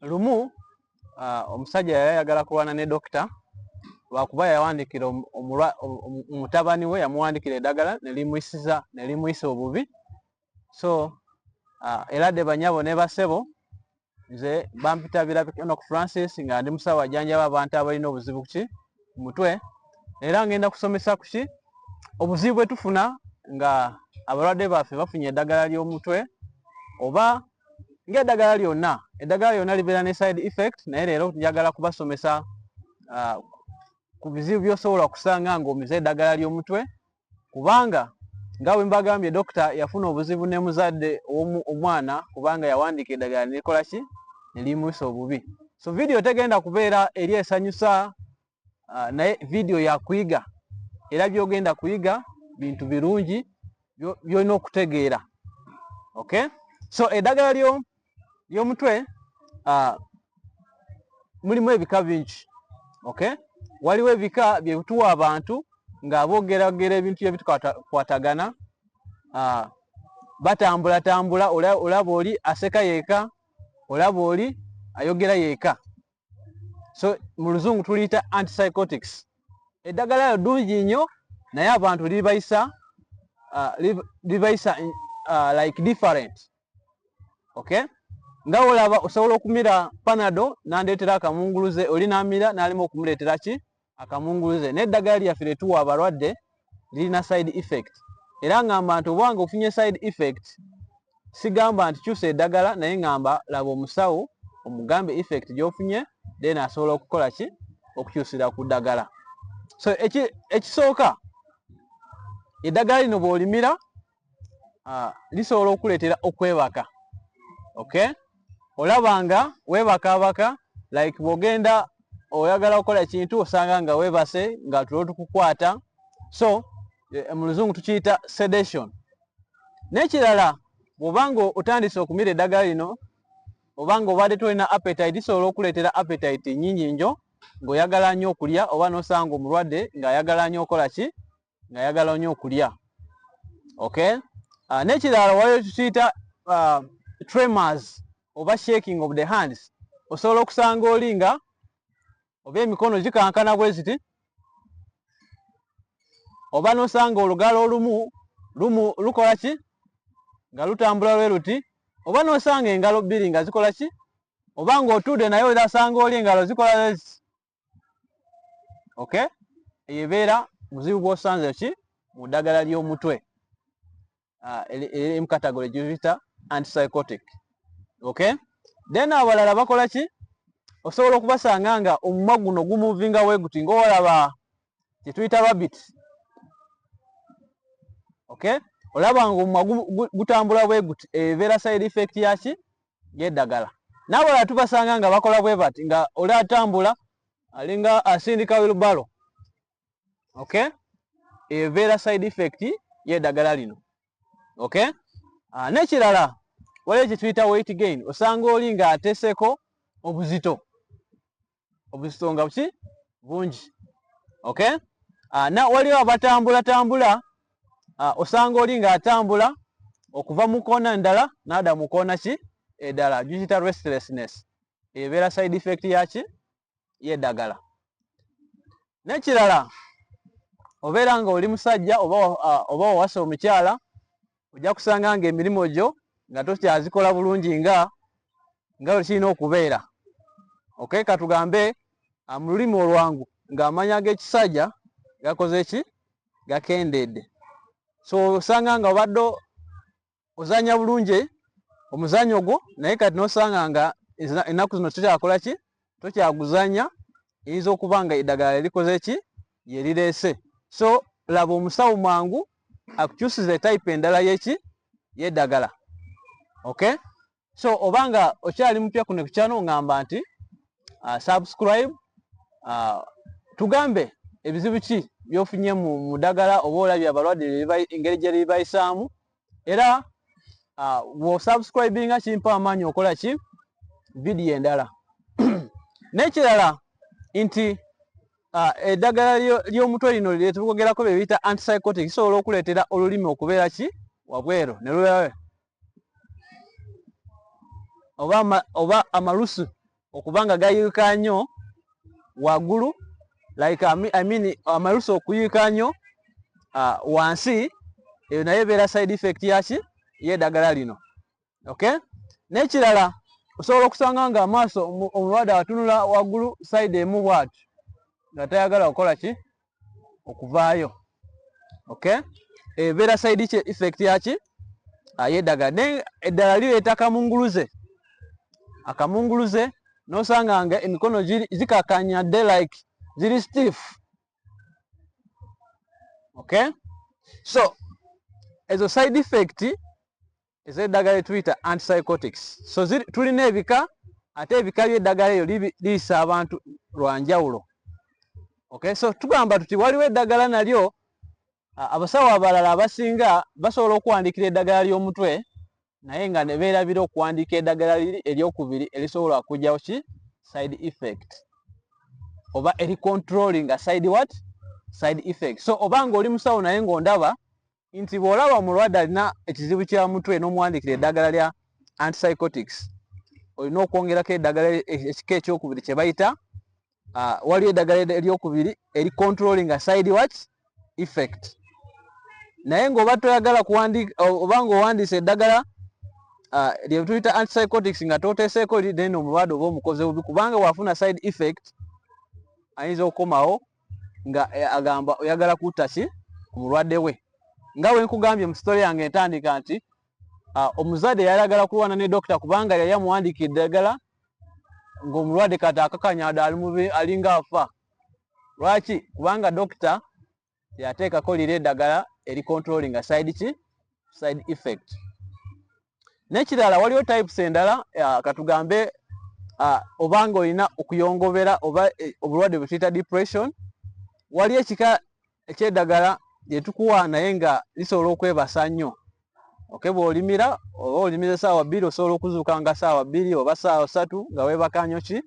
lumu omusajja yayagala kulwana ne dokita lwakuba yawandikira omutabani we yamuwandikira eddagala nelimuyisa obubi. So era de banyabo ne basebo nze bampita Birabika Francis nga ndi musawo ajjanjaba abantu abalina obuzibu ku mutwe, era ngenda kusomesa kuki obuzibu bwe tufuna nga abalwadde baffe bafunye eddagala ly'omutwe oba ng'eddagala lyonna libeera ne side effect, naye leero njagala kubasomesa ku bizibu by'osobola okusanga ng'omize eddagala ly'omutwe, kubanga nga bwe mbagambye dokita yafuna obuzibu ne muzadde omwana kubanga yawandiika eddagala nelikola ki nelimuyisa obubi. So video tegenda kubeera eri esanyusa, naye video ya kuyiga, era byogenda kuyiga bintu birungi byolina okutegeera. Okay, so eddagala ly'omutwe mulimu ebika bingi. Okay, waliwo ebika byetuwa abantu nga boogeragera ebintu byebitukwatagana, batambula olaba oli aseka yeeka, olaba oli ayogera yeeka. So mu luzungu tuliyita antipsychotics. Eddagala lyo ddungi nnyo naye abantu libayisa like different. Okay, nga olaba osobola okumira panado nandeetera akamunguluze, oli namira nalima okumuleetera ki akamunguluze. N'eddagala lyaffe lyetuwa abalwadde lirina side effect, era ngamba nti obanga ofunye side effect sigamba nti kyusa eddagala, naye ngamba laba omusawo omugambe effect gy'ofunye then asobola okukola ki okukyusira ku ddagala. So ekisooka, eddagala lino bw'olimira lisobola okuleetera okwebaka. Okay, olabanga webakabaka like bw'ogenda oyagala okukola ekintu osanga nga webase nga tulo tukukwata, so mu luzungu tukiyita sedation. N'ekirala bw'obanga otandise okumira eddagala lino obanga obadde tolina appetite, lisobola okuleetera appetite nnyingi nnyo ng'oyagala nnyo okulya, oba n'osanga omulwadde ng'ayagala nnyo okola ki ng'ayagala nnyo okulya. Okay, n'ekirala waliwo tukiyita tremors oba shaking of the hands. Osobola okusanga oli nga oba emikono gikankana bwe ziti, oba n'osanga olugalo olumu lukola ki nga lutambula lwe luti, oba n'osanga engalo bbiri nga zikola ki, oba ng'otudde naye osanga oli engalo zikola lezi. Okay, eyo ebeera buzibu bw'osanze ki mu ddagala ly'omutwe, eri mu category gy'oyita antipsychotic. Okay, then abalala bakola ki, osobola okubasanga nga omumwa guno gumuvinga bwe guti ng'olaba kyetuyita rabbit. Okay, olaba nga omumwa gutambula bwe guti, ebeera side effect yaki y'eddagala. N'abalala tubasanga nga bakola bwe bati nga oli atambula alinga asindika wheelbarrow. Okay, ebeera side effect y'eddagala lino. Okay, n'ekirala waliwo kye tuyita weight gain, osanga oli nga ateeseko obuzito nga buki bungi. Okay, waliwo abatambula osanga oli nga atambula okuva mu koona endala n'adda mu koona ki eddala, giyita restlessness, ebeera side effect yaki y'eddagala. N'ekirala obeera nga oli musajja oba wawasa omukyala, ojja kusanga nga emirimu gyo nga tokyazikola bulungi nga kirina okubeera. Okay, katugambe mu lulimi olwangu ng'amanya g'ekisajja gakoze ki gakendeedde. So osanga nga obadde ozanya bulungi omuzanyo gwo, naye kati n'osanga nga ennaku zino tokyakola ki tokyaguzanya, eyinza okuba nga eddagala likoze ki ye lireese. So laba omusawo mangu akukyusiza type endala y'eddagala. Okay, so obanga okyali mupya kuno ku channel ngamba nti subscribe, tugambe ebizibu ki byofunye mu ddagala oba olabye abalwadde engeri gye libayisaamu, era bw'osubscribinga kimpa amaanyi okola ki video endala. N'ekirala nti eddagala ly'omutwe lino lye tukogerako bye biyita antipsychotic lisobola okuleetera olulimi okubeera ki wabweru ne lulala oba amalusu okubanga gayiika nnyo waggulu, like I mean amalusu okuyiika nnyo wansi, eyo naye ebeera side effect yaki y'eddagala lino. Okay, n'ekirala osobola okusanga nga amaaso omulwadde atunula waggulu side emu bw'atyo nga tayagala kukola ki okuvaayo. Okay, ebeera side effect yaki y'eddagala. Naye eddala lireeta akamunguluze n'osanga nga emikono zikakanyadde like ziri stiff. Okay, so ezo side effect ez'eddagala tuyita antipsychotics. So tulina ebika, ate ebika by'eddagala eyo liyisa abantu lwa njawulo. Okay, so tugamba tuti waliwo eddagala nalyo abasawo abalala abasinga basobola okuwandiikira eddagala ly'omutwe naye nga ne beerabira okuwandiika eddagala liri eryokubiri erisobola okugyawo ki side effect, oba eri controlling a side effect. So oba ng'oli musawo naye ng'ondaba nti bw'olaba omulwadde alina ekizibu kya mutwe n'omuwandiikira eddagala lya antipsychotics, olina okwongerako eddagala ekika ekyokubiri kye bayita waliwo eddagala eryokubiri eri controlling a side effect. Naye ng'oba toyagala kuwandiika oba ng'owandiisa eddagala lye tuyita antipsychotics nga toteeseeko then omulwadde oba omukoze bubi, kubanga bw'afuna side effect ayinza okukomawo nga agamba oyagala kutta ki ku mulwadde we. Nga bwe nkugambye mu sitole yange entandika nti omuzadde yayagala kulwana ne dokita kubanga yali amuwandiikira eddagala ng'omulwadde kati akakanyada alinga afa. Lwaki? Kubanga dokita yateekako liri eddagala eri controlling a side effect. N'ekirala waliwo types endala katugambe obanga olina okuyongobera oba obulwadde bwe tuyita depression, waliyo ekika eky'eddagala lye tukuwa naye nga lisobola okwebasa nnyo. Okay, bw'olimira oba olimira essaawa 2 osobola okuzuuka nga ssaawa 2 oba ssaawa 3 nga weebaka nnyo ki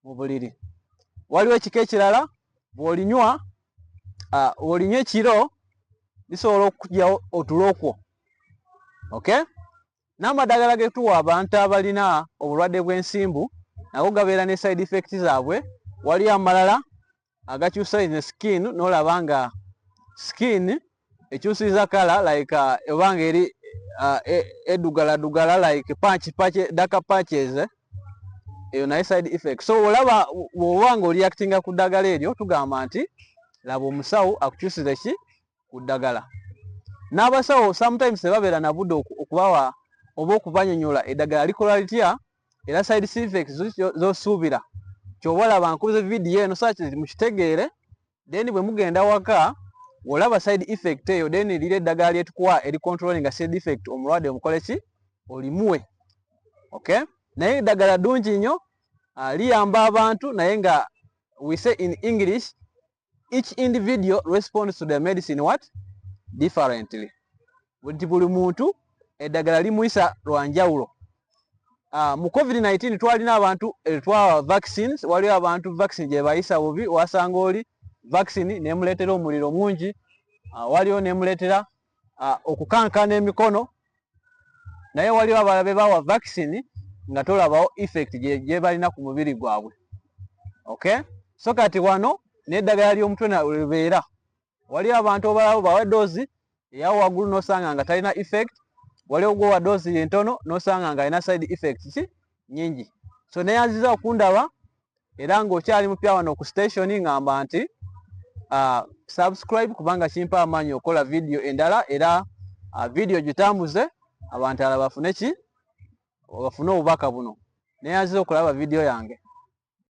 mu buliri. Waliwo ekika ekirala bw'olinywa ekiro lisobola okugyawo otulo kwo. Okay, n'amadagala ge tuwa abantu abalina obulwadde bw'ensimbu nago gabeera ne side effect zaabwe. Waliyo amalala agakyusa ne skin, n'olaba nga skin ekyusiza kala like obanga eri edugala like patch daka patches, eyo naye side effect. So olaba bw'obanga oliactinga ku ddagala eryo tugamba nti laba omusawo akukyusiza ki ku ddagala. N'abasawo sometimes tebabeera na budde okubawa oba okubanyonyola eddagala likola litya era side effects zosuubira. Ky'oba olaba nkuze vidiyo eno saaki mukitegeere, then bwe mugenda waka olaba side effect eyo then liri eddagala lyetukuwa eri controlling a side effect omulwadde omukole ki olimuwe. Okay, naye eddagala ddungi nnyo liyamba abantu naye nga we say in English each individual responds to the medicine differently. Buli muntu eddagala limuyisa lwa njawulo. Mu COVID-19 twalina abantu twawa vaccines, waliwo abantu vaccine gye bayisa bubi, wasanga oli vaccine nemuleetera omuliro mungi, waliwo nemuleetera okukankana emikono, naye waliwo abalala be bawa vaccine nga tolabawo effect gye balina ku mubiri gwabwe. Okay, so kati wano n'eddagala ly'omutwe nalwebeera. Waliwo abantu abalala bawa doozi eya waggulu n'osanga nga talina effect, waliwo gwowa doozi entono n'osanga nga alina side effects nyingi. So neyanziza okundaba era ng'okyali mupya wano ku station ngamba nti subscribe kubanga kimpa amaanyi okola video endala era video gitambuze abantu ala bafune obubaka buno. Neyanziza okulaba video yange.